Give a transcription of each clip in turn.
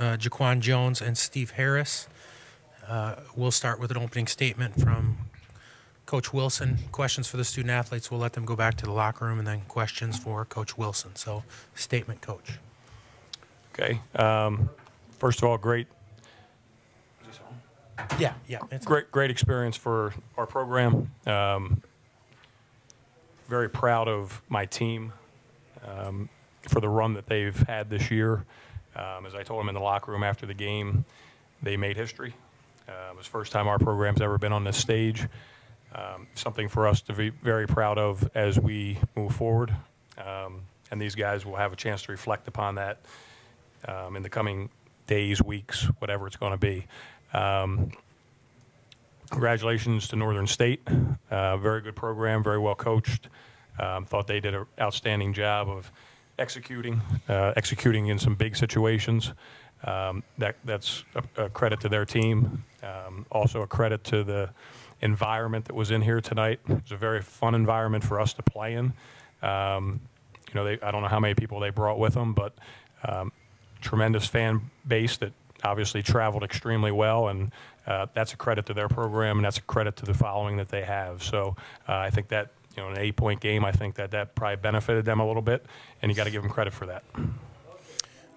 Jaquan Jones and Steve Harris. We'll start with an opening statement from Coach Wilson. Questions for the student athletes, we'll let them go back to the locker room, and then questions for Coach Wilson. So, statement, Coach. Okay. First of all, great experience for our program. Very proud of my team for the run that they've had this year. As I told them in the locker room after the game, they made history. It was the first time our program's ever been on this stage. Something for us to be very proud of as we move forward. And these guys will have a chance to reflect upon that in the coming days, weeks, whatever it's going to be. Congratulations to Northern State. Very good program, very well coached. Thought they did an outstanding job of executing in some big situations. That's a credit to their team. Also a credit to the environment that was in here tonight. It was a very fun environment for us to play in. I don't know how many people they brought with them, but tremendous fan base that obviously traveled extremely well, and that's a credit to their program, and that's a credit to the following that they have. So I think that, an 8-point game, I think that probably benefited them a little bit, and you got to give them credit for that.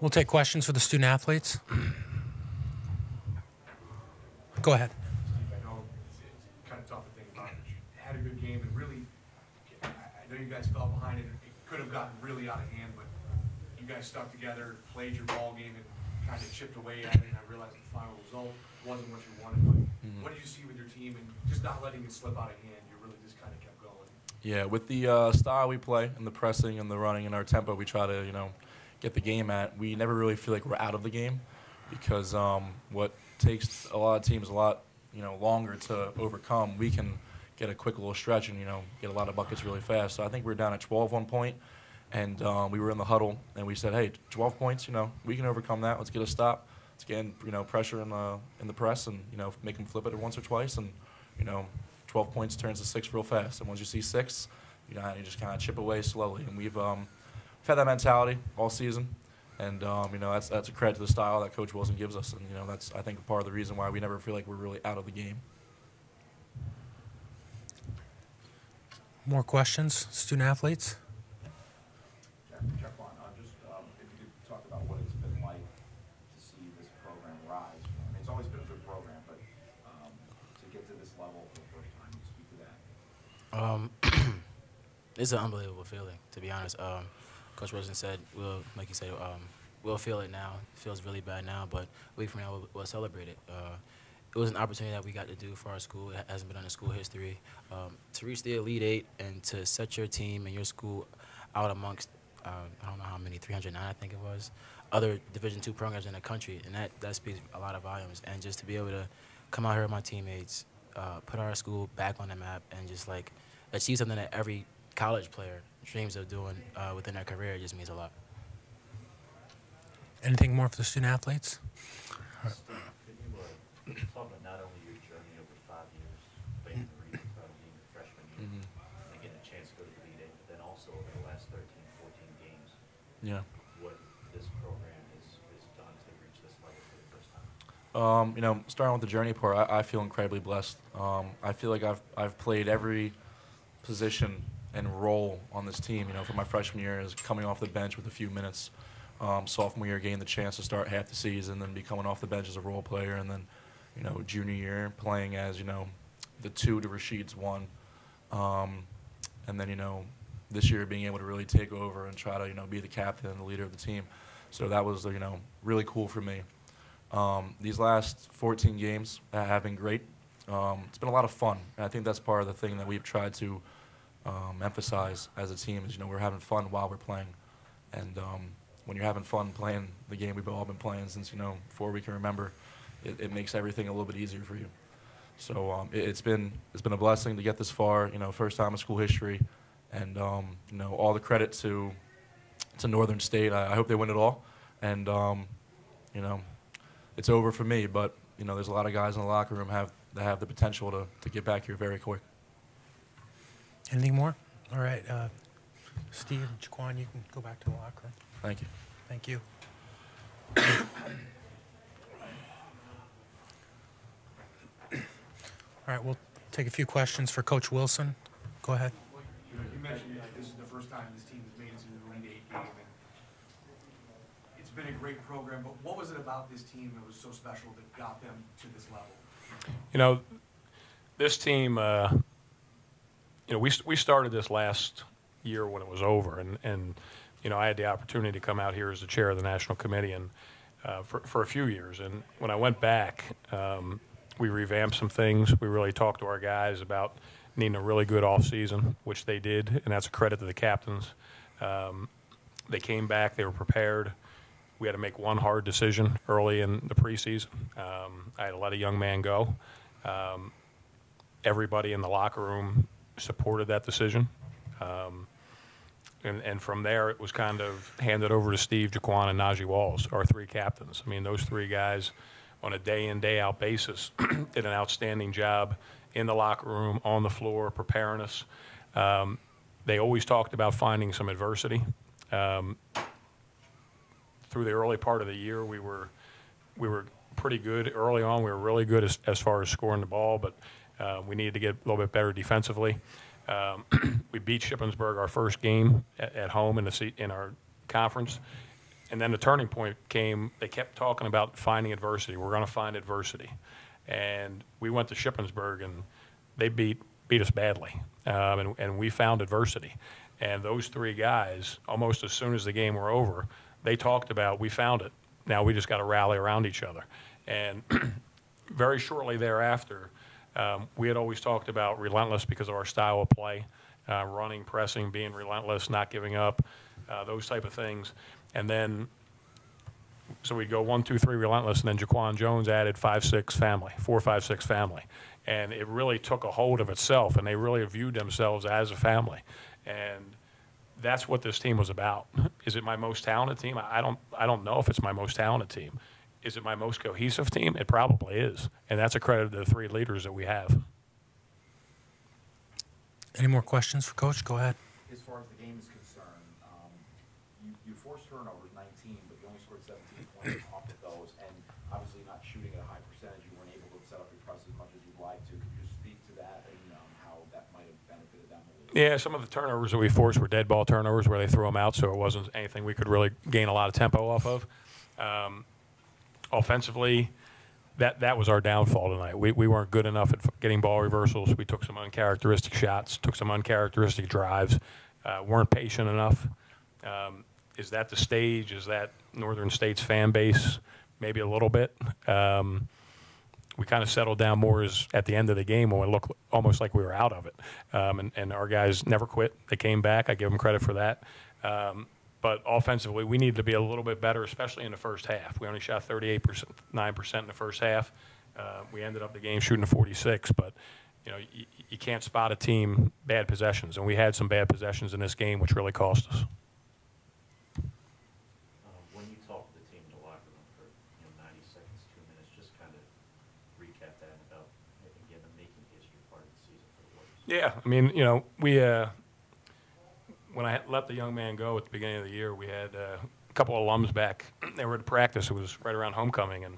We'll take questions for the student athletes. Go ahead. Steve, I know it's kind of tough to think about. You had a good game, and really, I know you guys fell behind it. It could have gotten really out of hand, but you guys stuck together, played your ball game, and kind of chipped away at it. And I realized the final result wasn't what you wanted, but what did you see with your team and just not letting it slip out of hand? You really just kind of kept going. Yeah, with the style we play and the pressing and the running and our tempo we try to, get the game at, we never really feel like we're out of the game, because what takes a lot of teams a lot, longer to overcome, we can get a quick little stretch and, get a lot of buckets really fast. So I think we were down at 12 one point, and we were in the huddle, and we said, hey, 12 points, we can overcome that. Let's get a stop. Let's get pressure in the press and, make them flip it once or twice, and, 12 points turns to 6 real fast. And once you see 6, you just kind of chip away slowly. And we've had that mentality all season, and that's a credit to the style that Coach Wilson gives us, and that's, I think, part of the reason why we never feel like we're really out of the game. More questions, student athletes? Jaquan, just if you could talk about what it's been like to see this program rise. I mean, it's always been a good program, but to get to this level for the first time, speak to that. It's an unbelievable feeling, to be honest. Coach Wilson said, like you said, we'll feel it now. It feels really bad now, but a week from now, we'll celebrate it. It was an opportunity that we got to do for our school. It hasn't been done in school history. To reach the Elite Eight and to set your team and your school out amongst, I don't know how many, 309 I think it was, other Division II programs in the country, and that speaks a lot of volumes. And just to be able to come out here with my teammates, put our school back on the map, and just like achieve something that every college player dreams of doing within their career, just means a lot. Anything more for the student athletes? Can you talk about not only your journey over 5 years, playing the region, being a freshman year, and getting a chance to go to the Elite Eight, but then also over the last 13, 14 games, what this program has done to reach this level for the first time? Starting with the journey part, I feel incredibly blessed. I feel like I've played every position and role on this team. For my freshman year, is coming off the bench with a few minutes. Sophomore year, getting the chance to start half the season, then be coming off the bench as a role player, and then, junior year playing as, the 2 to Rashid's 1. And then, this year being able to really take over and try to, be the captain and the leader of the team. So that was, really cool for me. These last 14 games have been great. It's been a lot of fun. And I think that's part of the thing that we've tried to emphasize as a team is, we're having fun while we're playing. And when you're having fun playing the game we've all been playing since, before we can remember, it makes everything a little bit easier for you. So it's been a blessing to get this far, first time in school history. And, all the credit to Northern State. I hope they win it all. And, it's over for me, but, there's a lot of guys in the locker room that have the potential to get back here very quick. Anything more? All right. Steve and Jaquan, you can go back to the locker room. Thank you. Thank you. All right, we'll take a few questions for Coach Wilson. Go ahead. You mentioned that this is the first time this team has made it to the Elite Eight game, and it's been a great program, but what was it about this team that was so special that got them to this level? You know, this team, we started this last year when it was over, and I had the opportunity to come out here as the chair of the national committee and for a few years. And when I went back, we revamped some things. We really talked to our guys about needing a really good offseason, which they did, and that's a credit to the captains. They came back. They were prepared. We had to make one hard decision early in the preseason. I had to let a young man go. Everybody in the locker room supported that decision. And from there, it was kind of handed over to Steve, Jaquan, and Najee Walls, our three captains. I mean, those three guys on a day-in, day-out basis did an outstanding job in the locker room, on the floor, preparing us. They always talked about finding some adversity. Through the early part of the year, we were pretty good. Early on, we were really good as far as scoring the ball, but we needed to get a little bit better defensively. We beat Shippensburg our first game at home in our conference. And then the turning point came, they kept talking about finding adversity. We're going to find adversity. And we went to Shippensburg, and they beat us badly. And we found adversity. And those three guys, almost as soon as the game were over, they talked about, we found it. Now we just got to rally around each other. And very shortly thereafter, we had always talked about relentless because of our style of play, running, pressing, being relentless, not giving up, those type of things. And then, so we'd go 1, 2, 3 relentless, and then Jaquan Jones added 5, 6 family, 4, 5, 6 family. And it really took a hold of itself, and they really viewed themselves as a family. And that's what this team was about. Is it my most talented team? I don't know if it's my most talented team. Is it my most cohesive team? It probably is. And that's a credit to the three leaders that we have. Any more questions for Coach? Go ahead. As far as the game is concerned, you forced turnovers 19, but you only scored 17 points off of those. And obviously not shooting at a high percentage, you weren't able to set up your press as much as you'd like to. Could you just speak to that and how that might have benefited them a little bit? Yeah, some of the turnovers that we forced were dead ball turnovers where they threw them out, so it wasn't anything we could really gain a lot of tempo off of. Offensively, that was our downfall tonight. We weren't good enough at getting ball reversals. We took some uncharacteristic shots, took some uncharacteristic drives, weren't patient enough. Is that the stage? Is that Northern State's fan base? Maybe a little bit. We kind of settled down more at the end of the game when we looked almost like we were out of it. And our guys never quit. They came back. I give them credit for that. But offensively, we needed to be a little bit better, especially in the first half. We only shot 38%, 9% in the first half. We ended up the game shooting 46, but you can't spot a team bad possessions, and we had some bad possessions in this game, which really cost us. When you talk to the team in the locker room for 90 seconds, 2 minutes, just kind of recap that about, again, the making history part of the season for the Warriors. Yeah, I mean, we when I let the young man go at the beginning of the year, we had a couple of alums back. They were at practice. It was right around homecoming, and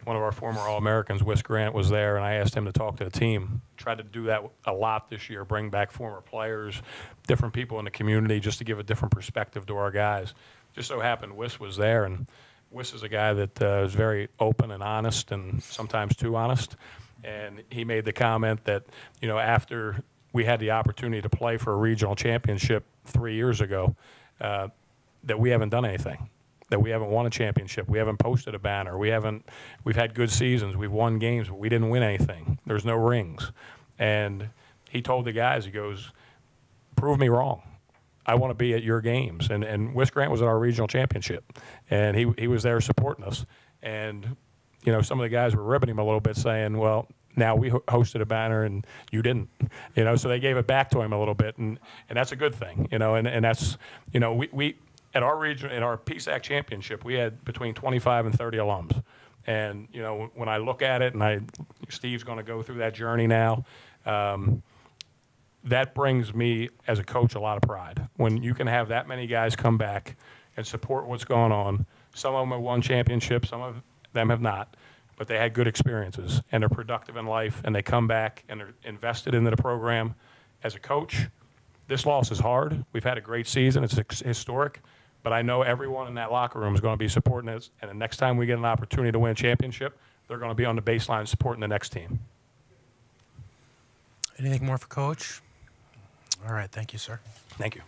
one of our former All-Americans, Wis Grant, was there, and I asked him to talk to the team. Tried to do that a lot this year, bring back former players, different people in the community, just to give a different perspective to our guys. Just so happened Wis was there, and Wis is a guy that is very open and honest, and sometimes too honest. And he made the comment that, after we had the opportunity to play for a regional championship 3 years ago, that we haven't done anything, that we haven't won a championship, we haven't posted a banner, we've had good seasons, we've won games, but we didn't win anything. There's no rings. And he told the guys, he goes, prove me wrong. I want to be at your games. And Wis Grant was at our regional championship, and he was there supporting us. And, some of the guys were ribbing him a little bit, saying, well, now we hosted a banner and you didn't, so they gave it back to him a little bit, and that's a good thing, and that's, we at our region, in our PSAC championship, we had between 25 and 30 alums, and when I look at it, and Steve's going to go through that journey now, that brings me as a coach a lot of pride when you can have that many guys come back and support what's going on. Some of them have won championships, some of them have not. but they had good experiences, and they're productive in life, and they come back, and they're invested into the program. As a coach, this loss is hard. We've had a great season. It's historic, but I know everyone in that locker room is going to be supporting us, and the next time we get an opportunity to win a championship, they're going to be on the baseline supporting the next team. Anything more for Coach? All right, thank you, sir. Thank you.